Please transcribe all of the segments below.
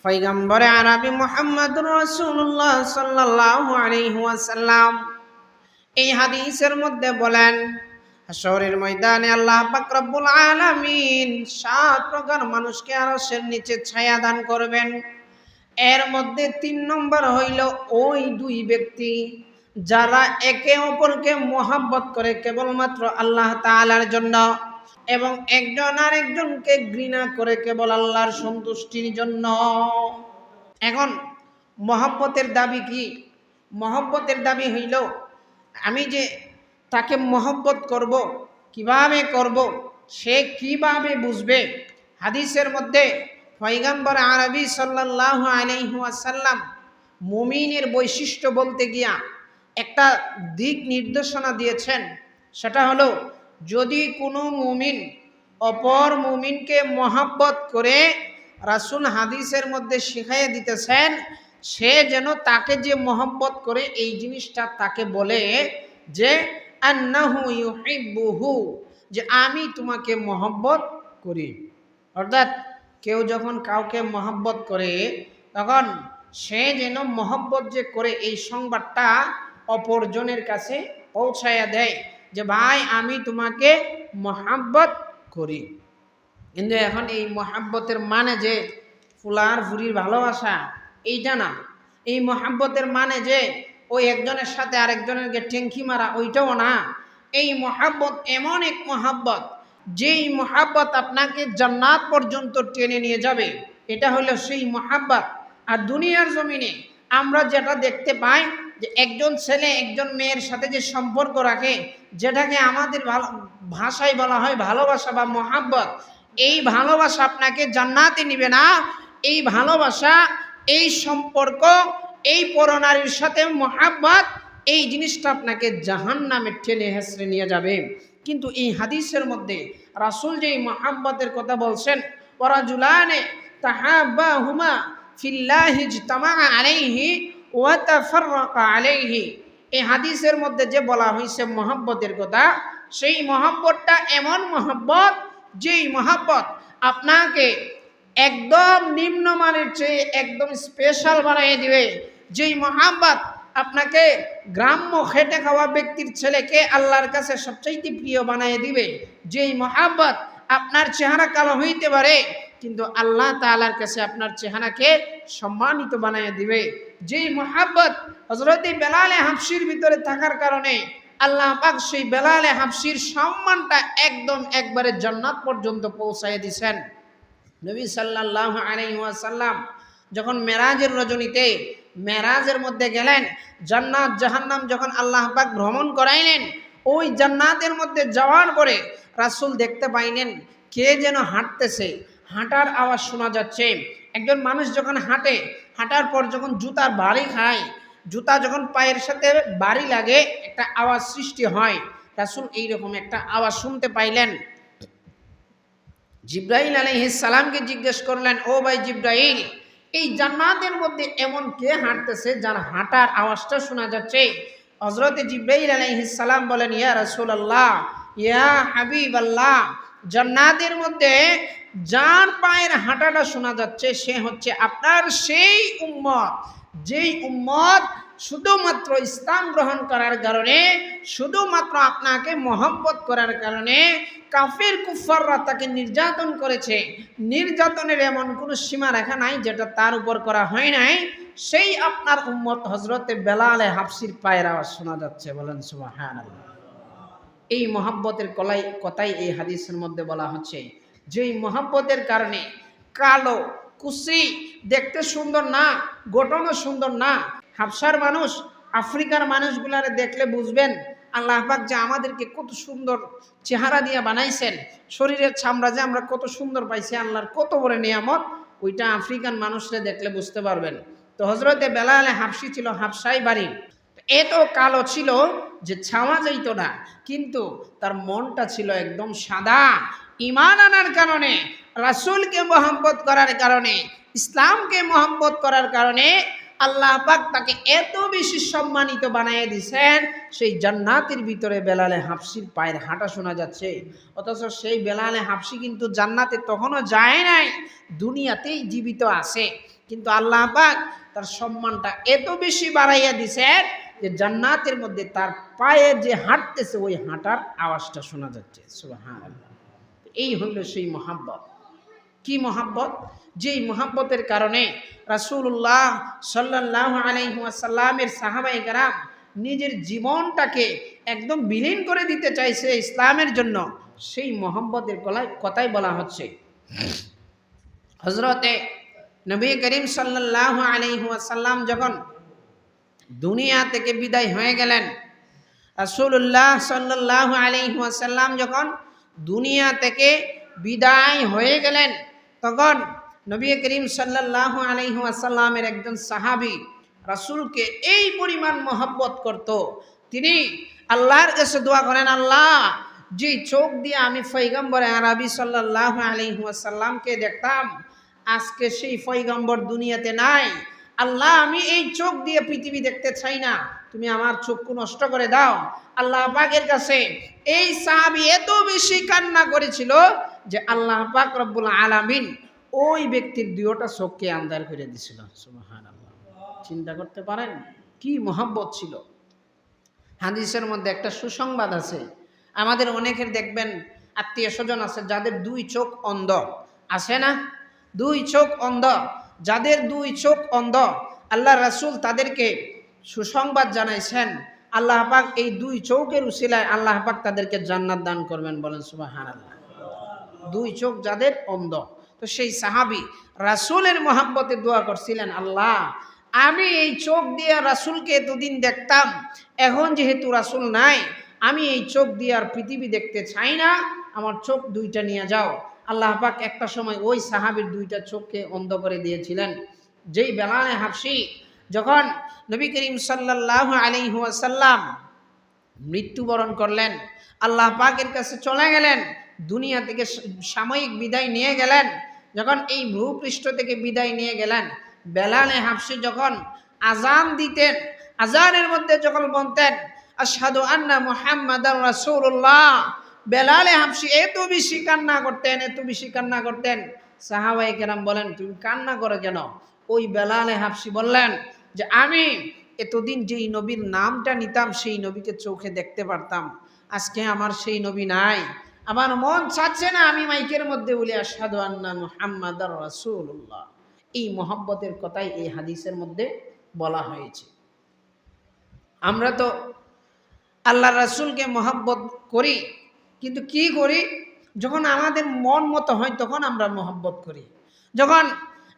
পয়গম্বরে আরবি মুহাম্মদুর রাসূলুল্লাহ সাল্লাল্লাহু আলাইহি ওয়াসাল্লাম এই হাদিসের মধ্যে বলেন, হাশরের ময়দানে আল্লাহ পাক রব্বুল আলামিন 7 প্রকার মানুষকে আরশের নিচে ছায়া দান করবেন। এর মধ্যে 3 নম্বর হইল ওই দুই ব্যক্তি যারা একে অপরকে মহব্বত করে কেবলমাত্র আল্লাহ তাআলার জন্য, এবং একজন আরেকজনকে ঘৃণা করে কেবল আল্লাহর সন্তুষ্টির জন্য। এখন মহব্বতের দাবি কি? মহব্বতের দাবি হইল আমি যে তাকে মহব্বত করব, কিভাবে করব, সে কিভাবে বুঝবে? হাদিসের মধ্যে পয়গম্বর আরবি সাল্লাল্লাহু আলাইহি ওয়াসাল্লাম মুমিনের বৈশিষ্ট্য বলতে গিয়া একটা দিক নির্দেশনা দিয়েছেন। সেটা হলো, যদি কোনো মুমিন অপর মুমিনকে মহব্বত করে, রাসূল হাদিসের মধ্যে শিখাইয়ে দিতেছেন সে যেন তাকে যে মহব্বত করে এই জিনিসটা তাকে বলে যে আন্নাহু ইউহিব্বুহু, যে আমি তোমাকে মহব্বত করি। অর্থাৎ কেউ যখন কাউকে মহব্বত করে তখন সে যেন মহব্বত যে করে এই সংবাদটা অপরজনের কাছে পৌঁছায়া দেয় যে ভাই আমি তোমাকে মহব্বত করি। কিন্তু এখন এই মহব্বতের মানে যে ফুলার ফুরির ভালোবাসা এইটা না। এই মহব্বতের মানে যে ওই একজনের সাথে আরেকজনের টেঙ্কি মারা ওইটাও না। এই মহব্বত এমন এক মহব্বত যেই মহব্বত আপনাকে জান্নাত পর্যন্ত টেনে নিয়ে যাবে। এটা হলো সেই মহব্বত। আর দুনিয়ার জমিনে আমরা যেটা দেখতে পাই যে একজন ছেলে একজন মেয়ের সাথে যে সম্পর্ক রাখে, যেটাকে আমাদের ভাষায় বলা হয় ভালোবাসা বা মহব্বত, এই ভালোবাসা আপনাকে জান্নাতে নিবে না। এই ভালোবাসা, এই সম্পর্ক, এই পরনারীর সাথে মহব্বত, এই জিনিসটা আপনাকে জাহান্নামে টেনে হেসড়ে নিয়ে যাবে। কিন্তু এই হাদিসের মধ্যে রাসূল যে মহব্বতের কথা বলছেন, ওয়ারাজুলানে তাহাব্বাহুমা ফিল্লাহি ইজতামা আলাইহি ওয়া তাফাররাকা আলাইহি, এই হাদিসের মধ্যে যে বলা হয়েছে মহব্বতের কথা, সেই মহব্বতটা এমন মহব্বত যেই মহব্বত আপনাকে একদম নিম্নমানের চেয়ে একদম স্পেশাল বানিয়ে দিবে। যেই মহব্বত আপনাকে গ্রাম্য খেটে খাওয়া ব্যক্তির ছেলেকে আল্লাহর কাছে সবচাইতে প্রিয় বানিয়ে দিবে। যেই মহব্বত আপনার চেহারা কালো হইতে পারে কিন্তু আল্লাহ তাআলার কাছে আপনার চেহারাকে সম্মানিত বানিয়ে দিবে। যেই মহব্বত হযরত বেলাল হাবশির ভিতরে থাকার কারণে আল্লাহ পাক সেই বেলাল হাবশির সম্মানটা একদম একবারে জান্নাত পর্যন্ত পৌঁছায় দিয়েছেন। নবী সাল্লাল্লাহু আলাইহি ওয়াসাল্লাম যখন মেরাজের রজনীতে মেরাজের মধ্যে গেলেন, জান্নাত জাহান্নাম যখন আল্লাহ পাক ভ্রমণ করাইলেন, ওই জান্নাতের মধ্যে যাওয়ার পরে রাসূল দেখতে পাইলেন কে যেন হাঁটতেছে, হাঁটার আওয়াজ শোনা যাচ্ছে। একজন মানুষ যখন হাঁটে, হাঁটার পর যখন জুতার বাড়ি খায়, জুতা যখন পায়ের সাথে বাড়ি লাগে একটা আওয়াজ সৃষ্টি হয়। রাসূল এইরকম একটা আওয়াজ শুনতে পাইলেন। জিব্রাইল আলাইহিস সালামকে জিজ্ঞেস করলেন, ও ভাই জিব্রাইল, এই জান্নাতের মধ্যে এমন কে হাঁটতেছে যার হাঁটার আওয়াজটা শোনা যাচ্ছে? হযরতে জিব্রাইল আলাইহিস সালাম বলেন, ইয়া রাসূলুল্লাহ, ইয়া হাবিবাল্লাহ, জান্নাতের মধ্যে যার পায়ের হাঁটাটা শোনা যাচ্ছে সে হচ্ছে আপনার সেই উম্মত, যেই উম্মত শুধুমাত্র ইসলাম গ্রহণ করার কারণে, শুধুমাত্র আপনাকে মহব্বত করার কারণে কাফির কুফাররা তাকে নির্যাতন করেছে। নির্যাতনের এমন কোনো সীমা রেখা নাই যেটা তার উপর করা হয় নাই। সেই আপনার উম্মত হযরতে বেলাল হাবশির পায়ের আওয়াজ শোনা যাচ্ছে। বলেন সুবহানাল্লাহ। এই মহব্বতের কথাই এই হাদিসের মধ্যে বলা হচ্ছে। যেই মহব্বতের কারণে কালো কুসি, দেখতে সুন্দর না, গঠনও সুন্দর না। হাবশার মানুষ, আফ্রিকার মানুষগুলারে দেখলে বুঝবেন আল্লাহ পাক যে আমাদেরকে কত সুন্দর চেহারা দিয়ে বানাইছেন, শরীরের চামড়া যে আমরা কত সুন্দর পাইছি, আল্লাহর কত বড় নিয়ামত, ওইটা আফ্রিকান মানুষরা দেখলে বুঝতে পারবেন। তো হযরতে বেলাল হাবশি ছিল হাবশাই বাড়ি, এত কালো ছিল যে ছাওয়া যাইত না, কিন্তু তার মনটা ছিল একদম সাদা। ঈমান আনার কারণে, রাসূলকে মহব্বত করার কারণে, ইসলামকে মহব্বত করার কারণে আল্লাহ পাক তাকে এত বেশি সম্মানিত বানিয়ে দিয়েছেন, সেই জান্নাতের ভিতরে বেলালে হাবশির পায়ের হাঁটা শোনা যাচ্ছে। অথচ সেই বেলালে হাবশি কিন্তু জান্নাতে তখনও যায় নাই, দুনিয়াতেই জীবিত আছে। কিন্তু আল্লাহ পাক তার সম্মানটা এত বেশি বাড়াইয়া দিছেন যে জান্নাতের মধ্যে তার পায়ে যে হাঁটতেছে ওই হাঁটার আওয়াজটা শোনা যাচ্ছে। সুবহানাল্লাহ। এই হলো সেই মহাব্বত। কি মহাব্বত? যেই মহাব্বতের কারণে রাসূলুল্লাহ সাল্লাল্লাহু আলাইহি ওয়াসাল্লামের সাহাবায়ে কেরাম নিজের জীবনটাকে একদম বিলীন করে দিতে চাইছে ইসলামের জন্য, সেই মহাব্বতের কথাই বলা হচ্ছে। হযরতে নবী করিম সাল্লাল্লাহু আলাইহি ওয়াসাল্লাম যখন দুনিয়া থেকে বিদায় হয়ে গেলেন, রাসূলুল্লাহ সাল্লাল্লাহু আলাইহি ওয়াসাল্লাম যখন দুনিয়া থেকে বিদায় হয়ে গেলেন, তখন নবী করিম সাল্লাল্লাহু আলাইহি ওয়াসাল্লামের একজন সাহাবী রাসূলকে এই পরিমাণ মহব্বত করত, তিনি আল্লাহর কাছে দোয়া করেন, আল্লাহ, যে চোখ দিয়ে আমি পয়গম্বর আরবি সাল্লাল্লাহু আলাইহি ওয়াসাল্লামকে দেখতাম, আজকে সেই পয়গম্বর দুনিয়াতে নাই। আল্লাহ, আমি এই চোখ দিয়ে পৃথিবী দেখতে চাই না, তুমি আমার চক্ষু নষ্ট করে দাও। আল্লাহ পাকের কাছে এই সাহাবী এত বেশি কান্না করেছিল যে আল্লাহ পাক রব্বুল আলামিন ওই ব্যক্তির দুইটা চোখকে আন্ধার করে দিয়েছিল। সুবহানাল্লাহ। চিন্তা করতে পারেন কি মহব্বত ছিল। হাদিসের মধ্যে একটা সুসংবাদ আছে, আমাদের অনেকের দেখবেন আত্মীয় স্বজন আছে যাদের দুই চোখ অন্ধ, আছে না? দুই চোখ অন্ধ, যাদের দুই চোখ অন্ধ, আল্লাহ রাসূল তাদেরকে সুসংবাদ জানাইছেন, আল্লাহ পাক এই দুই চোখের উসিলায় আল্লাহ পাক তাদেরকে জান্নাত দান করবেন। বলেন সুবহানাল্লাহ। দুই চোখ যাদের অন্ধ, তো সেই সাহাবী রাসূলের মহব্বতে দোয়া করছিলেন, আল্লাহ, আমি এই চোখ দিয়ে রাসূলকে এতদিন দেখতাম, এখন যেহেতু রাসূল নাই, আমি এই চোখ দিয়ে আর পৃথিবী দেখতে চাই না, আমার চোখ দুইটা নিয়ে যাও। আল্লাহ পাক একটা সময় ওই সাহাবীর দুইটা চোখকে অন্ধ করে দিয়েছিলেন। যেই বেলালে হাবশী যখন নবী করিম সাল্লাল্লাহু আলাইহি ওয়াসাল্লাম মৃত্যুবরণ করলেন, আল্লাহ পাকের কাছে চলে গেলেন, দুনিয়া থেকে সাময়িক বিদায় নিয়ে গেলেন, যখন এই ভূপৃষ্ঠ থেকে বিদায় নিয়ে গেলেন, বেলালে হাবশী যখন আজান দিতেন, আজানের মধ্যে যখন বলতেন আশহাদু আন্না মুহাম্মাদার রাসূলুল্লাহ, বেলালে হাবশী এত বেশি কান্না করতেন, এত বেশি কান্না করতেন। সাহাবায়ে কেরাম বলেন, তুমি কান্না করো কেন? ওই বেলালে হাবশী বললেন যে আমি এতদিন যেই নবীর নামটা নিতাম সেই নবীকে চোখে দেখতে পারতাম, আজকে আমার সেই নবী নাই, আমার মন চাচ্ছে না আমি মাইকের মধ্যে বলি আশহাদু আন্না মুহাম্মাদার রাসূলুল্লাহ। এই মহব্বতের কথাই এই হাদিসের মধ্যে বলা হয়েছে। আমরা তো আল্লাহ রাসূলকে মহব্বত করি, কিন্তু কি করি? যখন আমাদের মন মতো হয় তখন আমরা মহব্বত করি। যখন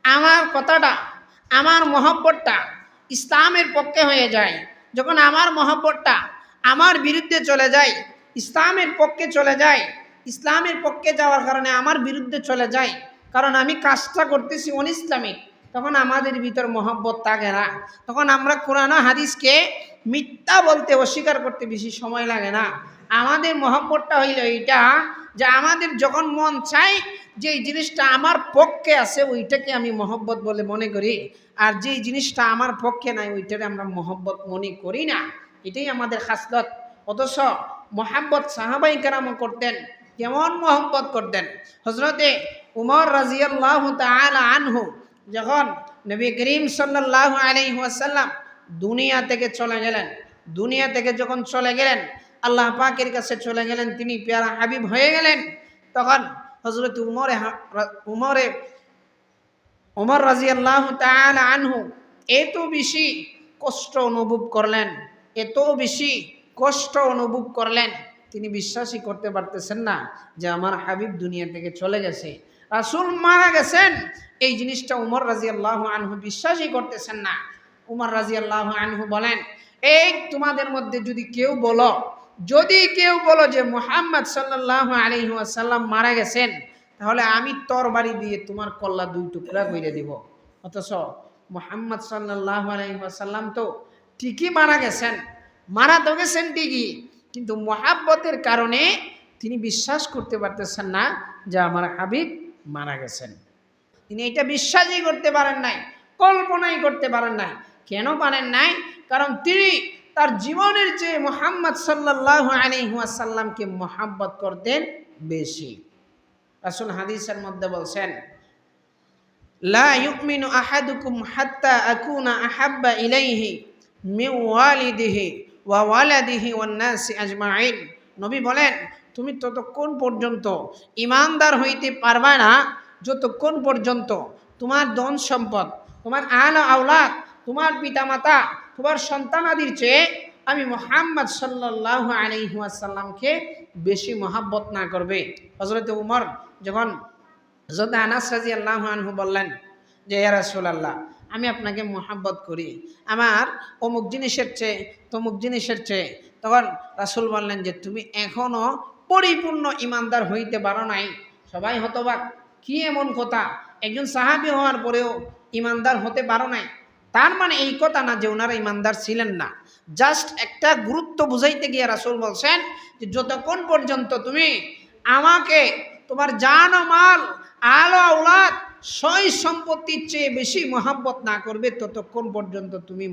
আমার কথাটা, আমার মহব্বতটা ইসলামের পক্ষে হয়ে যায়, যখন আমার মহব্বতটা আমার বিরুদ্ধে চলে যায়, ইসলামের পক্ষে চলে যায়, ইসলামের পক্ষে যাওয়ার কারণে আমার বিরুদ্ধে চলে যায়, কারণ আমি কাজটা করতেছি অনইসলামিক, তখন আমাদের ভিতর মহব্বত থাকে না। তখন আমরা কোরআন হাদিসকে মিথ্যা বলতে, অস্বীকার করতে বেশি সময় লাগে না। আমাদের মহব্বতটা হইল এইটা যে আমাদের যখন মন চাই যেই জিনিসটা আমার পক্ষে আছে ওইটাকে আমি মহব্বত বলে মনে করি, আর যেই জিনিসটা আমার পক্ষে নাই ওইটাকে আমরা মহব্বত মনে করি না। এটাই আমাদের খাসলত। অথচ মহব্বত সাহাবায়ে কেরামও করতেন। কেমন মহব্বত করতেন? হযরতে উমর রাদিয়াল্লাহু তাআলা আনহু যখন নবী করিম সাল্লাল্লাহু আলাইহি ওয়াসাল্লাম দুনিয়া থেকে চলে গেলেন, দুনিয়া থেকে যখন চলে গেলেন, আল্লাহ পাকের কাছে চলে গেলেন, তিনি প্যারা হাবিব হয়ে গেলেন, তখন হযরত উমর রাদিয়াল্লাহু তাআলা আনহু এত বেশি কষ্ট অনুভব করলেন, এত বেশি কষ্ট অনুভব করলেন, তিনি বিশ্বাসই করতে পারতেছেন না যে আমার হাবিব দুনিয়া থেকে চলে গেছে, রাসূল মারা গেছেন। এই জিনিসটা উমর রাদিয়াল্লাহু আনহু বিশ্বাসই করতেছেন না। উমর রাদিয়াল্লাহু আনহু বলেন, এই তোমাদের মধ্যে যদি কেউ বলো যে মুহাম্মদ সাল্লাল্লাহু আলাইহি ওয়াসাল্লাম মারা গেছেন, তাহলে আমি তরবারি দিয়ে তোমার কল্লা দুই টুকরা করে দিব। অথচ মুহাম্মদ সাল্লাল্লাহু আলাইহি ওয়াসাল্লাম তো ঠিকই মারা গেছেন, মারা তো গেছেন ঠিকই, কিন্তু মহাব্বতের কারণে তিনি বিশ্বাস করতে পারতেছেন না যে আমার হাবিব মারা গেছেন। তিনি এটা বিশ্বাসই করতে পারেন নাই, কল্পনাই করতে পারেন নাই। কেন পারেন নাই? কারণ তিনি তার জীবনের চেয়ে মুহাম্মদ সাল্লাল্লাহু আলাইহি ওয়াসাল্লামকে মহব্বত করতেন বেশি। রাসূল হাদিসের মধ্যে বলছেন, লা ইউমিনু আহাদুকুম হাত্তা আকুনা আহাব্বা ইলাইহি মিন ওয়ালিদিহি ওয়া ওয়ালাদিহি ওয়ান নাসি আজমাইন। নবী বলেন, তুমি ততক্ষণ পর্যন্ত ইমানদার হইতে পারবা না যতক্ষণ পর্যন্ত তোমার ধন সম্পদ, তোমার আহলে আওলাদ, তোমার পিতামাতা, তোমার সন্তানাদির চেয়ে আমি মুহাম্মদ সাল্লাল্লাহু আলাইহি ওয়াসাল্লামকে বেশি মহাব্বত না করবে। হযরত উমর যখন হযরত আনাস রাদিয়াল্লাহু আনহু বললেন যে ইয়া রাসূলুল্লাহ, আমি আপনাকে মহাব্বত করি আমার অমুক জিনিসের চেয়ে তমুক জিনিসের চেয়ে, তখন রাসূল বললেন যে তুমি এখনো পরিপূর্ণ ইমানদার হইতে পারো নাই। সবাই হতবাক, কি এমন কথা, একজন সাহাবী হওয়ার পরেও ইমানদার হতে পারো নাই। তার মানে এই কথা না যে ওনারা ইমানদার ছিলেন না, জাস্ট একটা গুরুত্ব বুঝাইতে গিয়ে রাসূল বলছেন যে যতক্ষণ পর্যন্ত তুমি আমাকে তোমার জান ও মাল আলো আওলাদ সয় সম্পত্তির চেয়ে বেশি মহাব্বত না করবে ততক্ষণ পর্যন্ত তুমি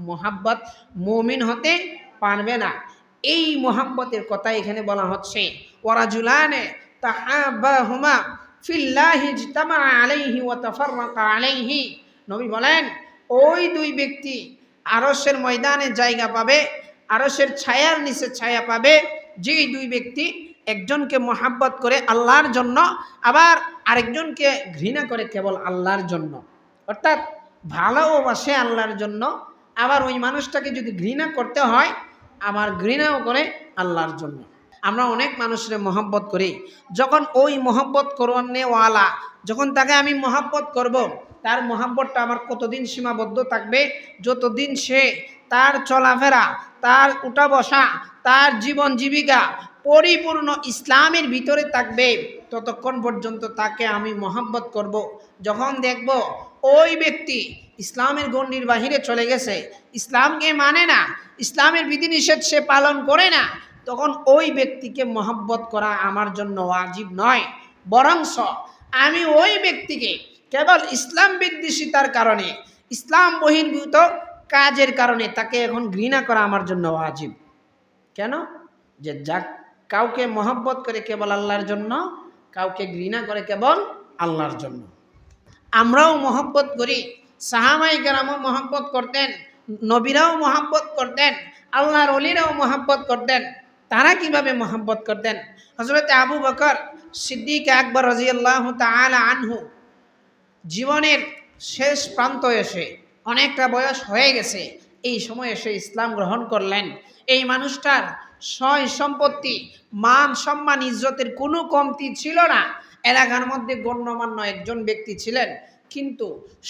মহাব্বত মুমিন হতে পারবে না। এই মহাব্বতের কথা এখানে বলা হচ্ছে। ওয়ারাজুলানে তাহাব্বাহুমা ফিল্লাহি ইজতামা আলাইহি ওয়া তাফাররাকা আলাইহি। নবী বলেন, ওই দুই ব্যক্তি আরশের ময়দানে জায়গা পাবে, আরশের ছায়ার নিচে ছায়া পাবে, যেই দুই ব্যক্তি একজনকে মহাব্বত করে আল্লাহর জন্য, আবার আরেকজনকে ঘৃণা করে কেবল আল্লাহর জন্য। অর্থাৎ ভালোবাসে আল্লাহর জন্য, আবার ওই মানুষটাকে যদি ঘৃণা করতে হয় আবার ঘৃণাও করে আল্লাহর জন্য। আমরা অনেক মানুষের মহব্বত করি, যখন ওই মহব্বত করনেওয়ালা যখন তাকে আমি মহব্বত করব, তার মহব্বতটা আমার কতদিন সীমাবদ্ধ থাকবে, যতদিন সে তার চলাফেরা, তার উঠা বসা, তার জীবন জীবিকা পরিপূর্ণ ইসলামের ভিতরে থাকবে ততক্ষণ পর্যন্ত তাকে আমি মহব্বত করব। যখন দেখব ওই ব্যক্তি ইসলামের গণ্ডির বাহিরে চলে গেছে, ইসলামকে মানে না, ইসলামের বিধিনিষেধ সে পালন করে না, তখন ওই ব্যক্তিকে মহব্বত করা আমার জন্য ওয়াজিব নয়। বরংস আমি ওই ব্যক্তিকে কেবল ইসলাম বিদ্বেষিতার কারণে, ইসলাম বহির্ভূত কাজের কারণে তাকে এখন ঘৃণা করা আমার জন্য ওয়াজিব। কেন? যে যাক কাউকে মহব্বত করে কেবল আল্লাহর জন্য, কাউকে ঘৃণা করে কেবল আল্লাহর জন্য। আমরাও মহব্বত করি, সাহাবায়ে কেরামও মহব্বত করতেন, নবীরাও মহব্বত করতেন, আল্লাহর ওলিরাও মহব্বত করতেন। তারা কিভাবে মহব্বত করতেন? হযরত আবু বকর সিদ্দিক আকবর রাদিয়াল্লাহু তাআলা আনহু জীবনের শেষ প্রান্ত এসে, অনেকটা বয়স হয়ে গেছে, এই সময় এসে ইসলাম গ্রহণ করলেন। এই মানুষটার সয় সম্পত্তি, মান সম্মান ইজ্জতের কোনো কমতি ছিল না, এলাকার মধ্যে গণ্যমান্য একজন ব্যক্তি ছিলেন। কিন্তু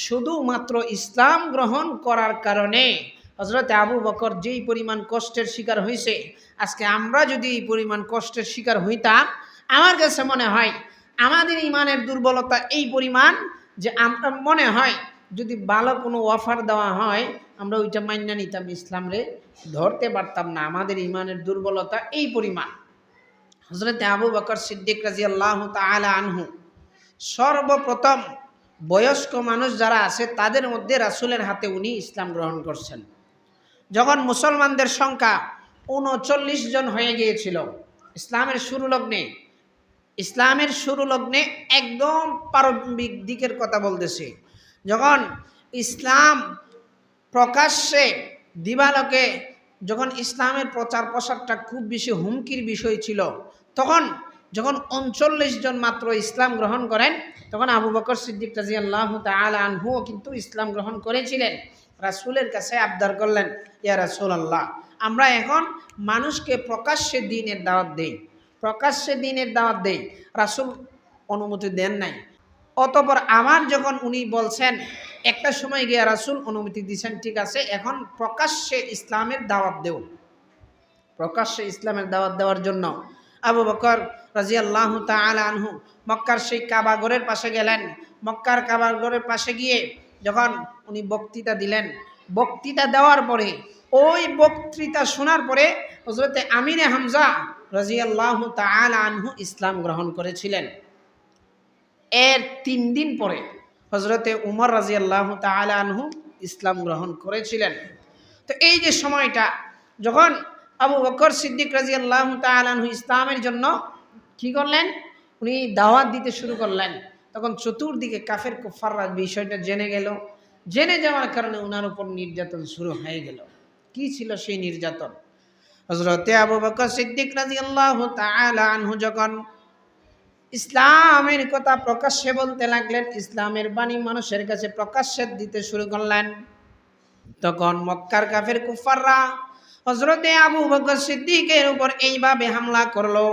শুধুমাত্র ইসলাম গ্রহণ করার কারণে হযরত আবু বকর যেই পরিমাণ কষ্টের শিকার হয়েছে, আজকে আমরা যদি এই পরিমাণ কষ্টের শিকার হইতাম, আমার কাছে মনে হয় আমাদের ইমানের দুর্বলতা এই পরিমাণ যে আমরা মনে হয় যদি ভালো কোনো অফার দেওয়া হয় আমরা ওইটা মান্য নিতাম, ইসলাম রে ধরতে পারতাম না। আমাদের ইমানের দুর্বলতা এই পরিমাণ। হযরত আবু বকর সিদ্দিক রাদিয়াল্লাহু তাআলা আনহু সর্বপ্রথম বয়স্ক মানুষ যারা আছে তাদের মধ্যে রাসূলের হাতে উনি ইসলাম গ্রহণ করছেন। যখন মুসলমানদের সংখ্যা ৩৯ জন হয়ে গিয়েছিল ইসলামের শুরু লগ্নে একদম প্রারম্ভিক দিকের কথা বলতেছি, যখন ইসলাম প্রকাশ্যে দিবালোকে, যখন ইসলামের প্রচার প্রসারটা খুব বেশি হুমকির বিষয় ছিল, তখন যখন ৩৯ জন মাত্র ইসলাম গ্রহণ করেন, তখন আবু বকর সিদ্দিক রাদিয়াল্লাহু তাআলা আনহুও কিন্তু ইসলাম গ্রহণ করেছিলেন। রাসূলের কাছে আবদার করলেন, ইয়া রাসূলুল্লাহ, আমরা এখন মানুষকে প্রকাশ্যে দ্বীনের দাওয়াত দেই। রাসূল অনুমতি দেন নাই। অতঃপর আমার যখন উনি বলছেন, একটা সময় গিয়ে রাসূল অনুমতি দিয়েছেন, ঠিক আছে এখন প্রকাশ্যে ইসলামের দাওয়াত দেও। প্রকাশ্যে ইসলামের দাওয়াত দেওয়ার জন্য আবু বকর রাদিয়াল্লাহু তাআলা আনহু মক্কার সেই কাবা ঘরের পাশে গেলেন। মক্কার কাবা ঘরের পাশে গিয়ে যখন উনি বক্তৃতা দিলেন, বক্তৃতা দেওয়ার পরে, ওই বক্তৃতা শোনার পরে হযরতে আমিরে হামজা রাদিয়াল্লাহু তাআলা আনহু ইসলাম গ্রহণ করেছিলেন। এর 3 দিন পরে হযরতে উমর রাদিয়াল্লাহু তাআলা আনহু ইসলাম গ্রহণ করেছিলেন। তো এই যে সময়টা যখন আবু বকর সিদ্দিক রাদিয়াল্লাহু তাআলা আনহু ইসলামের জন্য কি করলেন, উনি দাওয়াত দিতে শুরু করলেন। তখন চতুর্দিকে কাফের কুফাররা বিষয়টা জেনে গেল। জেনে যাওয়ার কারণে ওনার উপর নির্যাতন শুরু হয়ে গেল। কি ছিল সেই নির্যাতন? হযরতে আবু বকর সিদ্দিক রাদিয়াল্লাহু তাআলা আনহু যখন ইসলামের কথা প্রকাশ্যে বলতে লাগলেন, ইসলামের বাণী মানুষের কাছে প্রকাশ্যে দিতে শুরু করলেন, তখন মক্কার কাফের কুফাররা হযরতে আবু বকর সিদ্দিকের উপর এইভাবে হামলা করলো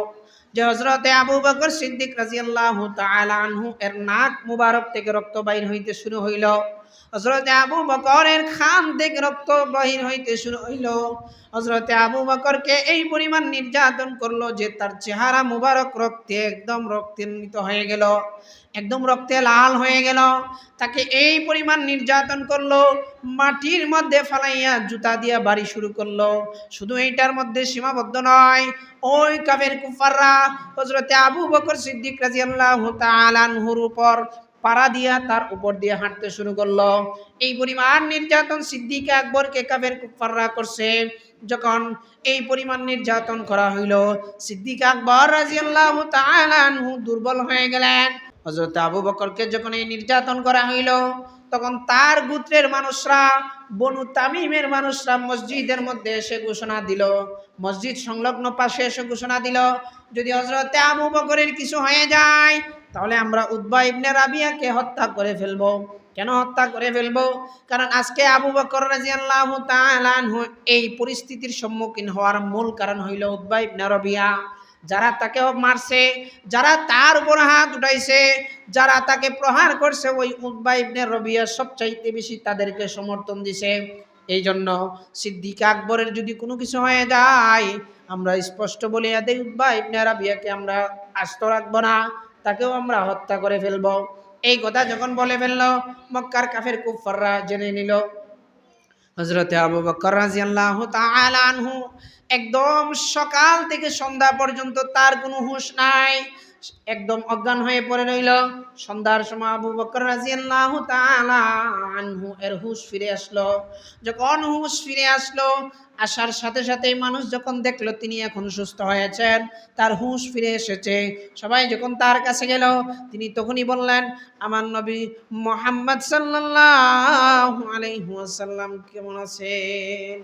যে হযরতে আবু বকর সিদ্দিক রাদিয়াল্লাহু তাআলা আনহু এর নাক মুবারক থেকে রক্ত বাইর হইতে শুরু হইল। হযরতে আবু বকরের খান থেকে রক্ত বাহির হইতে শুরু হইল। হযরতে আবু বকরকে এই পরিমাণ নির্যাতন করলো যে তার চেহারা মুবারক রক্তে একদম রক্তান্বিত হয়ে গেল, একদম রক্তে লাল হয়ে গেল। তাকে এই পরিমাণ নির্যাতন করলো, মাটির মধ্যে ফালাইয়া জুতা দিয়া বাড়ি শুরু করলো। শুধু এইটার মধ্যে সীমাবদ্ধ নয়, ওই কাফের কুফাররা হযরতে আবু বকর সিদ্দিক রাদিয়াল্লাহু তাআলা আনহুর উপর পাড়া দিয়া তার উপর দিয়ে হাঁটতে শুরু করলো। এই পরিমাণ নির্যাতন সিদ্দিক আকবরকে কাফের কুফাররা করছে। যখন এই পরিমাণ নির্যাতন করা হইল, সিদ্দিক আকবর রাদিয়াল্লাহু তাআলা আনহু দুর্বল হয়ে গেলেন। হযরত আবু বকরকে যখন এই নির্যাতন করা হইল, তখন তার গোত্রের মানুষরা, বনু তামিমের মানুষরা মসজিদের মধ্যে এসে ঘোষণা দিল, মসজিদ সংলগ্ন পাশে এসে ঘোষণা দিল, যদি হযরতে আবু বকরের কিছু হয়ে যায় তাহলে আমরা উতবা ইবনে রাবিয়াকে হত্যা করে ফেলবো। কেন হত্যা করে ফেলবো? কারণ আজকে আবু বকর রাদিয়াল্লাহু তাআলা আনহু এই পরিস্থিতির সম্মুখীন হওয়ার মূল কারণ হইল উতবা ইবনে রাবিয়া। যারা তাকে মারছে, যারা তার উপর হাত উঠাইছে, যারা তাকে প্রহার করছে, ওই উতবা ইবনে রাবিয়া সবচাইতে বেশি তাদেরকে সমর্থন দিছে। এই জন্য সিদ্দিক আকবরের যদি কোনো কিছু হয়ে যায়, আমরা স্পষ্ট বলিয়া দেই উতবা ইবনে রাবিয়াকে আমরা আস্ত রাখবো না, তাকেও আমরা হত্যা করে ফেলবো। এই কথা যখন বলে ফেললো, মক্কার কাফের কুফাররা জেনে নিল। হযরতে আবু বকর রাদিয়াল্লাহু তাআলা আনহু একদম সকাল থেকে সন্ধ্যা পর্যন্ত তার কোনো হুঁশ নাই, একদম অজ্ঞান হয়ে পড়ে রইল। সন্ধ্যার সময় আবু বকর রাদিয়াল্লাহু তাআলা আনহু এর হুঁশ ফিরে আসলো। যখন হুঁশ ফিরে আসলো, আসার সাথে সাথে মানুষ যখন দেখলো তিনি এখন সুস্থ হয়েছেন, তার হুঁশ ফিরে এসেছে, সবাই যখন তার কাছে গেল, তিনি তখনই বললেন, আমার নবী মুহাম্মদ সাল্লাল্লাহু আলাইহি ওয়াসাল্লাম কেমন আছেন?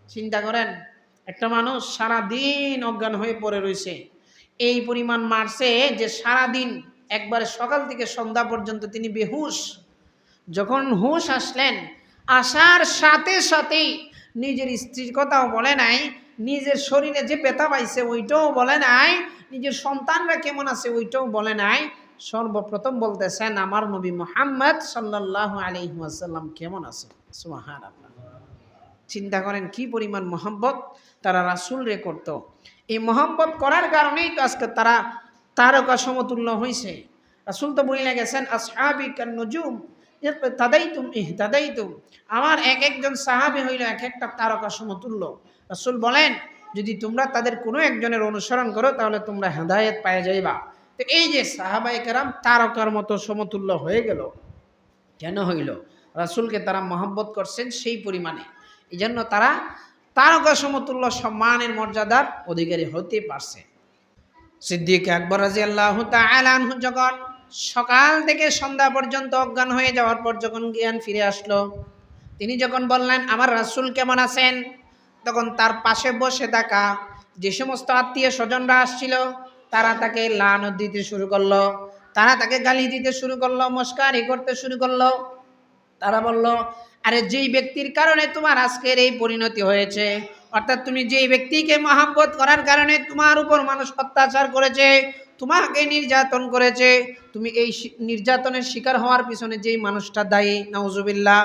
চিন্তা করেন, একটা মানুষ সারা দিন অজ্ঞান হয়ে পড়ে রয়েছে, এই পরিমাণ মারছে যে সারা দিন একবারে সকাল থেকে সন্ধ্যা পর্যন্ত তিনি বেহুশ। যখন হুঁশ আসলেন, আসার সাথে সাথেই নিজের স্ত্রীর কথাও বলে নাই, নিজের শরীরে যে ব্যথা পাইছে ওইটাও বলে নাই, নিজের সন্তানরা কেমন আছে ওইটাও বলে নাই। সর্বপ্রথম বলতেছেন আমার নবী মুহাম্মদ সাল্লাল্লাহু আলাইহি ওয়াসাল্লাম কেমন আছে। সুবহানাল্লাহ। চিন্তা করেন কি পরিমাণ মহব্বত তারা রাসূলরে করত। এই মহব্বত করার কারণেই তো আজকে তারা তারকা সমতুল্য হয়েছে। রাসূল তো বলে গেছেন, আসহাবি কান নুজুম ইহতাদাইতুম ইহতাদাইতুম, আমার এক একজন সাহাবী হইল এক একটা তারকা সমতুল্য। রাসূল বলেন, যদি তোমরা তাদের কোনো একজনের অনুসরণ করো তাহলে তোমরা হেদায়েত পেয়ে যাইবা। তো এই যে সাহাবায়ে কেরাম তারকার মতো সমতুল্য হয়ে গেল, কেন হইল? রাসূলকে তারা মহব্বত করছেন সেই পরিমাণে, এই জন্য তারা তারকা সমতুল্য সম্মানের মর্যাদার অধিকারী হতে পারছে। সিদ্দিক আকবর রাদিয়াল্লাহু তাআলা আনহু যখন সকাল থেকে সন্ধ্যা পর্যন্ত অজ্ঞান হয়ে যাওয়ার পর যখন জ্ঞান ফিরে আসলো, তিনি যখন বললেন আমার রাসূল কেমন আছেন, তখন তার পাশে বসে থাকা যে সমস্ত আত্মীয় স্বজনরা আসছিল তারা তাকে লানত দিতে শুরু করলো, তারা তাকে গালি দিতে শুরু করলো, মস্কারি করতে শুরু করলো। তারা বলল, আরে যেই ব্যক্তির কারণে তোমার আজকের এই পরিণতি হয়েছে, অর্থাৎ তুমি যেই ব্যক্তিকে মহব্বত করার কারণে তোমার উপর মানুষ অত্যাচার করেছে, তোমাকে নির্যাতন করেছে, তুমি এই নির্যাতনের শিকার হওয়ার পিছনে যেই মানুষটা দায়ী, নাউজুবিল্লাহ,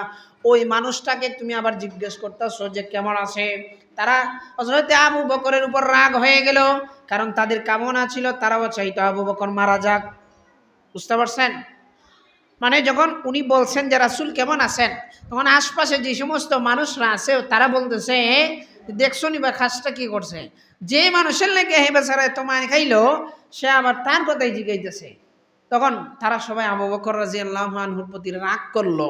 ওই মানুষটাকে তুমি আবার জিজ্ঞেস করতেছো যে কেমন আছে। তারা হযরতে আবু বকরের উপর রাগ হয়ে গেল, কারণ তাদের কামনা ছিল তারাও চাইতো আবু বকর মারা যাক। বুঝতে পারছেন? মানে যখন উনি বলছেন যে রাসূল কেমন আছেন, তখন আশপাশে যে সমস্ত মানুষরা আছে তারা বলতেছে, দেখছো নি বা খাসটা কি করছে, যে মানুষের লেগে হে বেচারা তোমায় খাইলো সে আবার তার কথাই জিগাইতেছে। তখন তারা সবাই আবু বকর রাদিয়াল্লাহু আনহুর প্রতি রাগ করলো।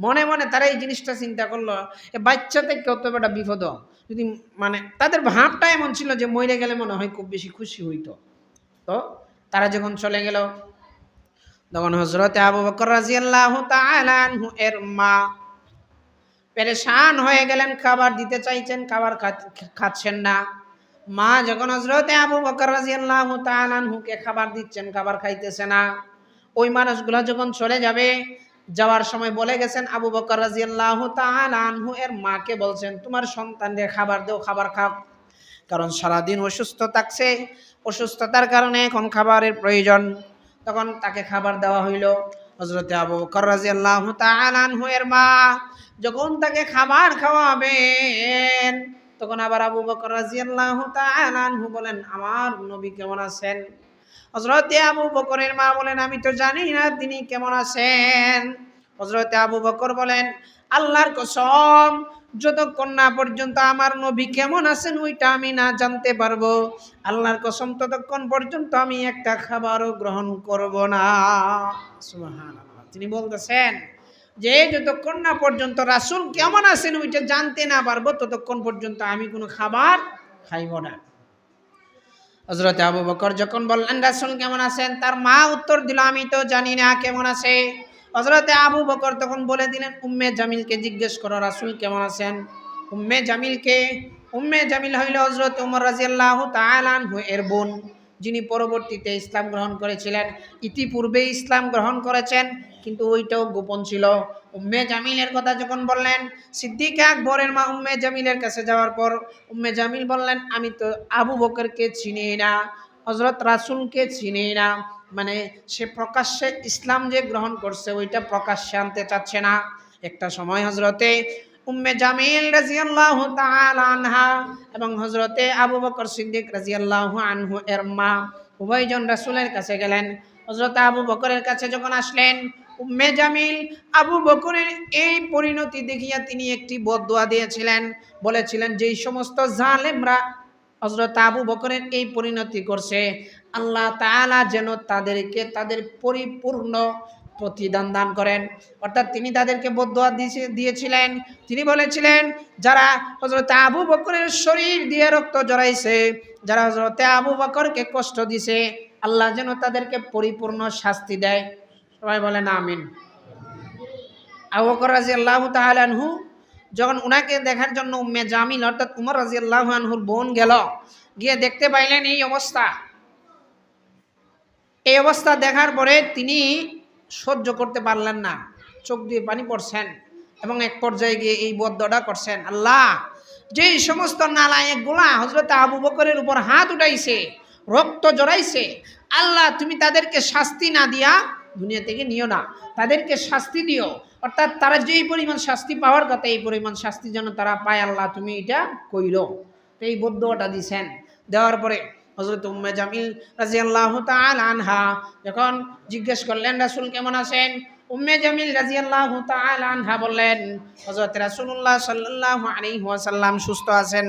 মনে মনে তারা এই জিনিসটা চিন্তা করলো, এ বাচ্চা থেকে কত বড় বিপদ, যদি মানে তাদের ভাবটা এমন ছিল যে মরে গেলে মনে হয় খুব বেশি খুশি হইতো। তো তারা যখন চলে গেল, তখন হযরতে আবু বকর রাদিয়াল্লাহু তাআলা আনহু এর মা পেরেশান হয়ে গেলেন, খাবার দিতে চাইছেন, খাবার খাচ্ছেন না। মা যখন হযরতে আবু বকর রাদিয়াল্লাহু তাআলা আনহুকে খাবার দিচ্ছেন, খাবার খাইতেছে না। ওই মানুষগুলা যখন চলে যাবে, যাওয়ার সময় বলে গেছেন আবু বকর রাদিয়াল্লাহু তাআলা আনহু এর মাকে বলছেন, তোমার সন্তানদের খাবার দাও, খাবার খাও, কারণ সারাদিন অসুস্থ থাকছে, অসুস্থতার কারণে এখন খাবারের প্রয়োজন। তখন তাকে খাবার দেওয়া হইল। হযরতে আবু বকর রাদিয়াল্লাহু তাআলা আনহু এর মা যখন তাকে খাবার খাওয়াবেন, তখন আবার আবু বকর রাদিয়াল্লাহু তাআলা আনহু বলেন, আমার নবী কেমন আছেন? হযরতে আবু বকরের মা বলেন, আমি তো জানি না তিনি কেমন আছেন। হযরতে আবু বকর বলেন, আল্লাহর কসম, যতক্ষণ না পর্যন্ত আমার নবী কেমন আছেন ওইটা আমি না জানতে পারবো, আল্লাহর কসম ততক্ষণ পর্যন্ত আমি একটা খাবারও গ্রহণ করব না। সুবহানাল্লাহ। তিনি বলতেছেন যে যতক্ষণ না পর্যন্ত রাসূল কেমন আছেন ওইটা জানতে না পারবো, ততক্ষণ পর্যন্ত আমি কোনো খাবার খাইব না। হযরত আবু বকর যখন বললেন রাসূল কেমন আছেন, তার মা উত্তর দিল, আমি তো জানি না কেমন আছে। হযরত আবু বকর তখন বলে দিলেন, উম্মে জামিলকে জিজ্ঞেস করো রাসূল কেমন আছেন। উম্মে জামিলকে, উম্মে জামিল হইল হযরত ওমর রাদিয়াল্লাহু তাআলা আনহু এর বোন, যিনি পরবর্তীতে ইসলাম গ্রহণ করেছিলেন। ইতিপূর্বে ইসলাম গ্রহণ করেছেন, কিন্তু ওইটাও গোপন ছিল। উম্মে জামিলের কথা যখন বললেন, সিদ্দিক আকবরের মা উম্মে জামিলের কাছে যাওয়ার পর উম্মে জামিল বললেন, আমি তো আবু বকরকে চিনি না, হযরত রাসূলকে চিনি না। মানে সে প্রকাশ্যে ইসলাম যে গ্রহণ করছে ওইটা প্রকাশ্যে আনতে চাচ্ছে না। একটা সময় হযরতে উম্মে জামিল রাদিয়াল্লাহু তাআলা আনহা এবং হযরতে আবু বকর সিদ্দিক রাদিয়াল্লাহু আনহু এর মা উভয়জন রাসূলের কাছে গেলেন। হযরত আবু বকরের কাছে যখন আসলেন, উম্মে জামিল আবু বকরের এই পরিণতি দেখিয়া তিনি একটি বদদুয়া দিয়েছিলেন, বলেছিলেন যেই সমস্ত জালেমরা হযরত আবু বকরের এই পরিণতি করছে, আল্লাহ তাআলা যেন তাদেরকে তাদের পরিপূর্ণ প্রতিদান দান করেন। অর্থাৎ তিনি তাদেরকে বদদুয়া দিয়েছিলেন। তিনি বলেছিলেন, যারা হযরত আবু বকরের শরীর দিয়ে রক্ত জড়াইছে, যারা হযরত আবু বকরকে কষ্ট দিছে, আল্লাহ যেন তাদেরকে পরিপূর্ণ শাস্তি দেয়। সবাই বলেন আমিন। আবু বকর রাদিয়াল্লাহু তাআলা আনহু যখন উনাকে দেখার জন্য উম্মে জামিল অর্থাৎ উমর রাদিয়াল্লাহু আনহুর বোন গেল, গিয়ে দেখতে পাইলেন এই অবস্থা। এই অবস্থা দেখার পরে তিনি সহ্য করতে পারলেন না, চোখ দিয়ে পানি পড়ছেন এবং এক পর্যায়ে গিয়ে এই বদদুআটা করছেন, আল্লাহ, যে সমস্ত নালায়েকগুলা হযরত আবু বকরের উপর হাত উঠাইছে, রক্ত জড়াইছে, আল্লাহ তুমি তাদেরকে শাস্তি না দিয়া দুনিয়া থেকে নিও না, তাদেরকে শাস্তি দিও। অর্থাৎ তারা যেই পরিমাণ শাস্তি পাওয়ার কথা এই পরিমাণ শাস্তি যেন তারা পায়, আল্লাহ তুমি এটা কইরো। তো এই বদদুআটা দিছেন। দেওয়ার পরে হযরত উম্মে জামিল রাদিয়াল্লাহু তাআলা আনহা যখন জিজ্ঞেস করলেন রাসূল কেমন আছেন, উম্মে জামিল রাদিয়াল্লাহু তাআলা আনহা বললেন, হযরত রাসূলুল্লাহ সাল্লাল্লাহু আলাইহি ওয়াসাল্লাম সুস্থ আছেন,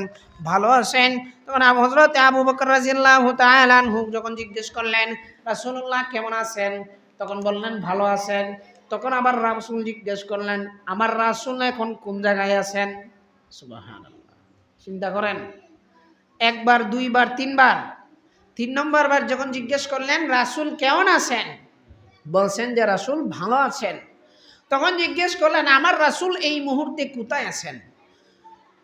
ভালো আছেন। তখন হযরত আবু বকর রাদিয়াল্লাহু তাআলা আনহু যখন জিজ্ঞেস করলেন রাসূলুল্লাহ কেমন আছেন, তখন বললেন ভালো আছেন। তখন আবার রাসূল জিজ্ঞেস করলেন, আমার রাসূল এখন কোন জায়গায় আছেন? সুবহানাল্লাহ। চিন্তা করেন, একবার, দুইবার, তিনবার, ৩ নম্বর বার যখন জিজ্ঞেস করলেন রাসূল কেমন আছেন, বলছেন যে রাসূল ভালো আছেন। তখন জিজ্ঞেস করলেন আমার রাসূল এই মুহূর্তে কোথায় আছেন?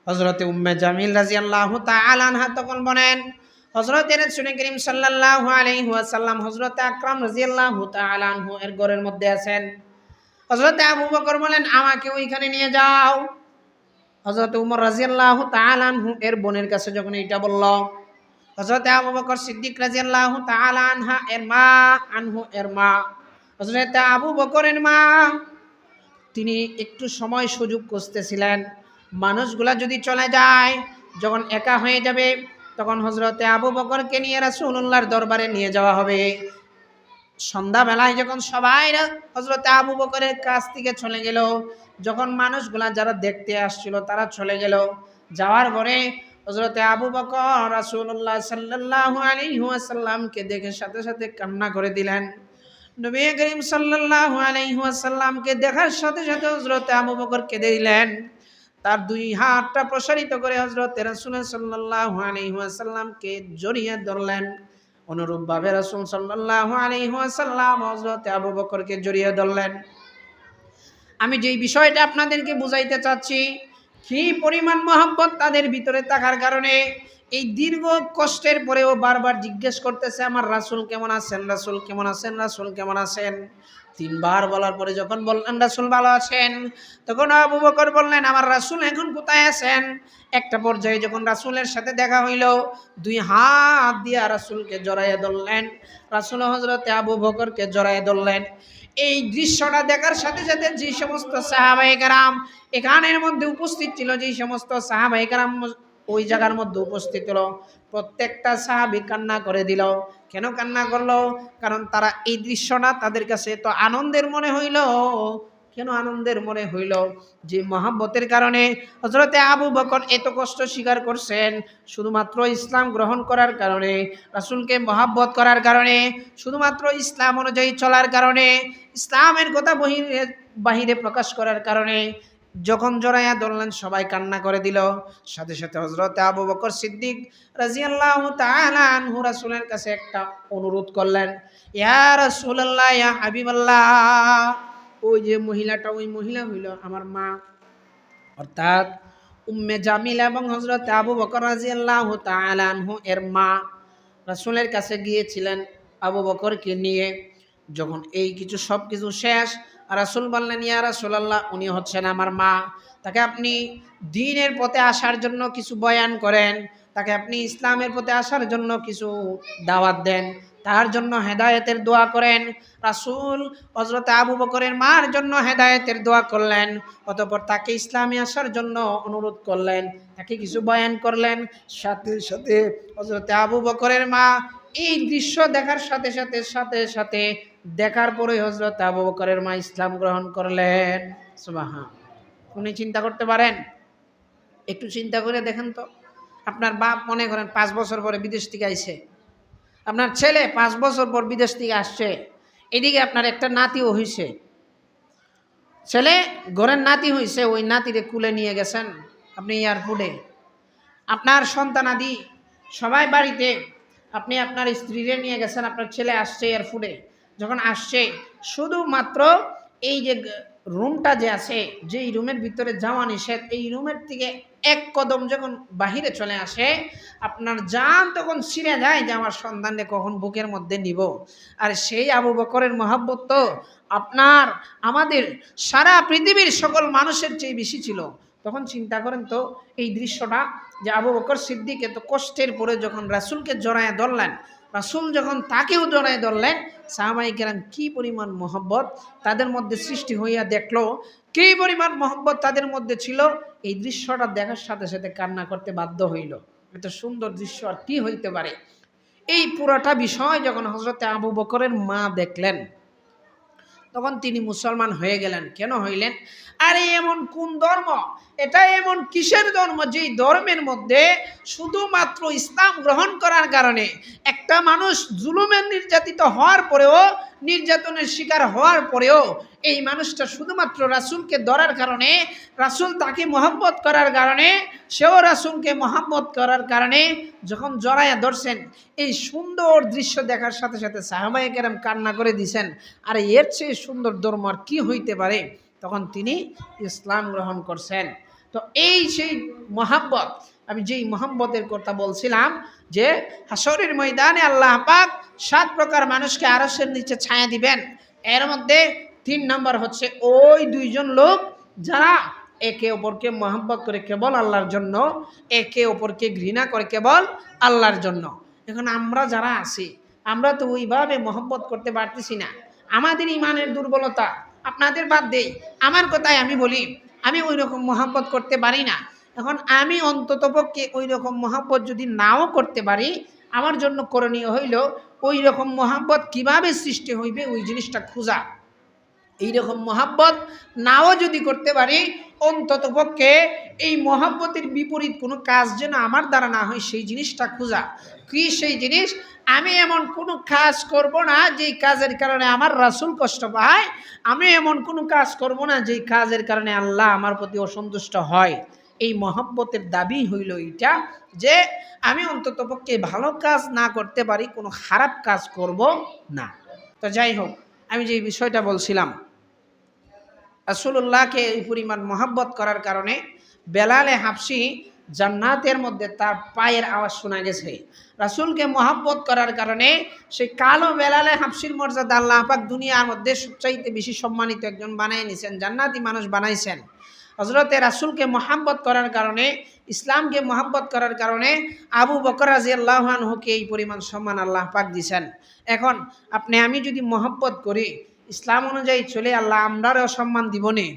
হযরতে উম্মে জামিল রাদিয়াল্লাহু তাআলা আনহা তখন বলেন, হযরতে রাসূল করিম সাল্লাল্লাহু আলাইহি ওয়াসাল্লাম হযরতে আকরাম রাদিয়াল্লাহু তাআলা আনহু এর ঘরের মধ্যে আছেন। হযরতে আবু বকর বলেন, আমাকে ওইখানে নিয়ে যাও। হযরতে উমর রাদিয়াল্লাহু তাআলা আনহু এর বোনের কাছে যখন এইটা বলল, হযরতে আবু বকর সিদ্দিক রাদিয়াল্লাহু তাআলা আনহা এর মা, আনহু এর মা, হযরতে আবু বকরের মা, তিনি একটু সময় সুযোগ খুঁজতেছিলেন। মানুষগুলা যদি চলে যায়, যখন একা হয়ে যাবে, তখন হযরতে আবু বকরকে নিয়ে রাসূলুল্লাহর দরবারে নিয়ে যাওয়া হবে। সন্ধ্যাবেলায় যখন সবাই হযরতে আবু বকরের কাছ থেকে চলে গেল, যখন মানুষগুলা যারা দেখতে আসছিল তারা চলে গেল, যাওয়ার পরে হযরতে আবু বকর রাসূলুল্লাহ সাল্লাল্লাহু আলাইহি ওয়াসাল্লামকে দেখে সাথে সাথে কান্না করে দিলেন। নবী করিম সাল্লাল্লাহু আলাইহি ওয়াসাল্লামকে দেখার সাথে সাথে হযরতে আবু বকর কেঁদে দিলেন। তার দুই হাতটা প্রসারিত করে হযরত রাসূল সাল্লাল্লাহু আলাইহি ওয়াসাল্লামকে জড়িয়ে ধরলেন। অনুরূপভাবে রাসূল সাল্লাল্লাহু আলাইহি ওয়াসাল্লাম হযরত আবু বকরকে জড়িয়ে ধরলেন। আমি যেই বিষয়টা আপনাদেরকে বুঝাইতে চাচ্ছি, কি পরিমাণ মহব্বত তাদের ভিতরে থাকার কারণে এই দীর্ঘ কষ্টের পরেও বারবার জিজ্ঞেস করতেছে, আমার রাসূল কেমন আছেন, রাসূল কেমন আছেন, রাসূল কেমন আছেন। তিনবার বলার পরে যখন বললেন রাসূল ভালো আছেন, তখন আবু বকর বললেন, আমার রাসূল এখন কোথায় আছেন। একটা পর্যায়ে যখন রাসূলের সাথে দেখা হইল, দুই হাত দিয়ে রাসূলকে জড়াইয়া ধরলেন। রাসূল হযরতে আবু বকরকে জড়াইয়া ধরলেন। এই দৃশ্যটা দেখার সাথে সাথে যে সমস্ত সাহাবায়ে কেরাম এখানের মধ্যে উপস্থিত ছিল, যে সমস্ত সাহাবায়ে কেরাম ওই জায়গার মধ্যে উপস্থিত হলো, প্রত্যেকটা সাহাবী কান্না করে দিল। কেন কান্না করলো? কারণ তারা এই দৃশ্যটা তাদের কাছে তো আনন্দের মনে হইল। কেন আনন্দের মনে হইল? যে মহব্বতের কারণে হযরতে আবু বকর এত কষ্ট স্বীকার করছেন, শুধুমাত্র ইসলাম গ্রহণ করার কারণে, রাসূলকে মহব্বত করার কারণে, শুধুমাত্র ইসলাম অনুযায়ী চলার কারণে, ইসলামের কথা বাহিরে প্রকাশ করার কারণে যখন জড়াইয়া ধরলেন সবাই কান্না করে দিল। সাথে সাথে হযরতে আবু বকর সিদ্দিক রাদিয়াল্লাহু তাআলা আনহু রাসূলের কাছে একটা অনুরোধ করলেন, ইয়া রাসূলুল্লাহ, ইয়া হাবিবাল্লাহ, ওই যে মহিলাটা, ওই মহিলা হইল আমার মা, অর্থাৎ উম্মে জামিলা এবং হযরতে আবু বকর রাদিয়াল্লাহু তাআলা আনহু এর মা রাসূলের কাছে গিয়েছিলেন আবু বকরকে নিয়ে। যখন এই কিছু সব কিছু শেষ, রাসূল বললেন, ইয়া রাসূলুল্লাহ, উনি হচ্ছেন আমার মা, তাকে আপনি দ্বীনের পথে আসার জন্য কিছু বয়ান করেন, তাকে আপনি ইসলামের পথে আসার জন্য কিছু দাওয়াত দেন, তার জন্য হেদায়েতের দোয়া করেন। রাসূল হযরত আবু বকরের মার জন্য হেদায়েতের দোয়া করলেন, অতঃপর তাকে ইসলামে আসার জন্য অনুরোধ করলেন, তাকে কিছু বয়ান করলেন। সাথে সাথে হযরত আবু বকরের মা এই দৃশ্য দেখার সাথে সাথে সাথে দেখার পরে হযরত আবু বকরের মা ইসলাম গ্রহণ করলেন। সুবহান। উনি চিন্তা করতে পারেন? একটু চিন্তা করে দেখেন তো, আপনার বাপ মনে করেন 5 বছর পরে বিদেশ থেকে আইছে, আপনার ছেলে 5 বছর পর বিদেশ থেকে আসছে, এদিকে আপনার একটা নাতিও হইছে, ছেলে ঘরের নাতি হইছে, ওই নাতিরে কুলে নিয়ে গেছেন আপনি এয়ারপোর্টে, আপনার সন্তানাদি সবাই বাড়িতে, আপনি আপনার স্ত্রীরে নিয়ে গেছেন, আপনার ছেলে আসছে এয়ারপোর্টে, যখন আসছে শুধুমাত্র এই যে রুমটা যে আছে, যেই রুমের ভিতরে যাওয়া নিষেধ, এই রুমের থেকে এক কদম যখন বাহিরে চলে আসে, আপনার জান তখন ছিঁড়ে যায় যে আমার সন্তানকে কখন বুকের মধ্যে নিব। আর সেই আবু বকরের মহব্বত তো আপনার আমাদের সারা পৃথিবীর সকল মানুষের চেয়ে বেশি ছিল। তখন চিন্তা করেন তো এই দৃশ্যটা, যে আবু বকর সিদ্দিক এত কষ্টের পরে যখন রাসূলকে জড়ায় ধরলেন, রাসূল যখন তাকেও জড়ায় ধরলেন, সাহাবায়ে কেরাম কী পরিমাণ মহব্বত তাদের মধ্যে সৃষ্টি হইয়া দেখলো, কী পরিমাণ মহব্বত তাদের মধ্যে ছিল, এই দৃশ্যটা দেখার সাথে সাথে কান্না করতে বাধ্য হইল। এত সুন্দর দৃশ্য আর কি হইতে পারে। এই পুরোটা বিষয় যখন হযরতে আবু বকরের মা দেখলেন, তখন তিনি মুসলমান হয়ে গেলেন। কেন হইলেন? আরে এমন কোন ধর্ম, এটা এমন কিসের ধর্ম, যেই ধর্মের মধ্যে শুধুমাত্র ইসলাম গ্রহণ করার কারণে একটা মানুষ জুলুমের নির্যাতিত হওয়ার পরেও, নির্যাতনের শিকার হওয়ার পরেও, এই মানুষটা শুধুমাত্র রাসূলকে ধরার কারণে, রাসূল তাকে মহব্বত করার কারণে, সেও রাসূলকে মহব্বত করার কারণে যখন জড়াইয়া ধরছেন, এই সুন্দর দৃশ্য দেখার সাথে সাথে সাহাবায়ে কেরাম কান্না করে দিছেন, আর এর চেয়ে সুন্দর ধর্ম আর কি হইতে পারে। তখন তিনি ইসলাম গ্রহণ করছেন। তো এই সেই মহব্বত, আমি যেই মহব্বতের কথা বলছিলাম, যে হাসরের ময়দানে আল্লাহ পাক 7 প্রকার মানুষকে আরশের নিচে ছায়া দিবেন। এর মধ্যে 3 নম্বর হচ্ছে ওই 2 জন লোক যারা একে অপরকে মহব্বত করে কেবল আল্লাহর জন্য, একে অপরকে ঘৃণা করে কেবল আল্লাহর জন্য। এখন আমরা যারা আছি, আমরা তো ওইভাবে মহব্বত করতে পারতেছি না, আমাদের ইমানের দুর্বলতা। আপনাদের বাদ দেই, আমার কথাই আমি বলি, আমি ওই রকম মহব্বত করতে পারি না। এখন আমি অন্ততপক্ষে ওই রকম মহব্বত যদি নাও করতে পারি, আমার জন্য করণীয় হইল ওই রকম মহব্বত কিভাবে সৃষ্টি হইবে ওই জিনিসটা খোঁজা। এইরকম মহব্বত নাও যদি করতে পারি, অন্ততপক্ষে এই মহব্বতের বিপরীত কোনো কাজ যেন আমার দ্বারা না হয়, সেই জিনিসটা খোঁজা। কি সেই জিনিস? আমি এমন কোনো কাজ করব না যেই কাজের কারণে আমার রাসূল কষ্ট পায়, আমি এমন কোনো কাজ করব না যেই কাজের কারণে আল্লাহ আমার প্রতি অসন্তুষ্ট হয়। এই মহব্বতের দাবি হইল এটা যে আমি অন্ততপক্ষে ভালো কাজ না করতে পারি, কোনো খারাপ কাজ করব না। তো যাই হোক, আমি যে বিষয়টা বলছিলাম, রাসূলুল্লাহকে এই পরিমাণ মহব্বত করার কারণে বেলালে হাবশি জান্নাতের মধ্যে তার পায়ের আওয়াজ শোনা গেছে। রাসূলকে মহব্বত করার কারণে সেই কালো বেলালে হাবশির মর্যাদা আল্লাহ পাক দুনিয়ার মধ্যে সবচাইতে বেশি সম্মানিত একজন বানিয়ে নিয়েছেন, জান্নাতি মানুষ বানাইছেন। হযরতে রাসূলকে মহব্বত করার কারণে, ইসলামকে মহব্বত করার কারণে আবু বকর রাদিয়াল্লাহু আনহুকে এই পরিমাণ সম্মান আল্লাহ পাক দিয়েছেন। এখন আপনি আমি যদি মহব্বত করি, ইসলাম অনুযায়ী চলে, আল্লাহ আমরারও সম্মান দিবনি,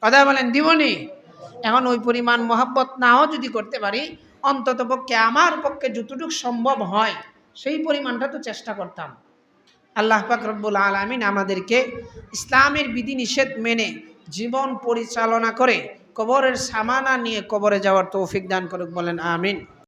কথা বলেন দিবনি? এখন ওই পরিমাণ মহব্বত নাও যদি করতে পারি, অন্তত পক্ষে আমার পক্ষে যতটুকু সম্ভব হয় সেই পরিমাণটা তো চেষ্টা করতাম। আল্লাহ পাক রব্বুল আলামিন আমাদেরকে ইসলামের বিধিনিষেধ মেনে জীবন পরিচালনা করে কবরের সামানা নিয়ে কবরে যাওয়ার তৌফিক দান করুক, বলেন আমিন।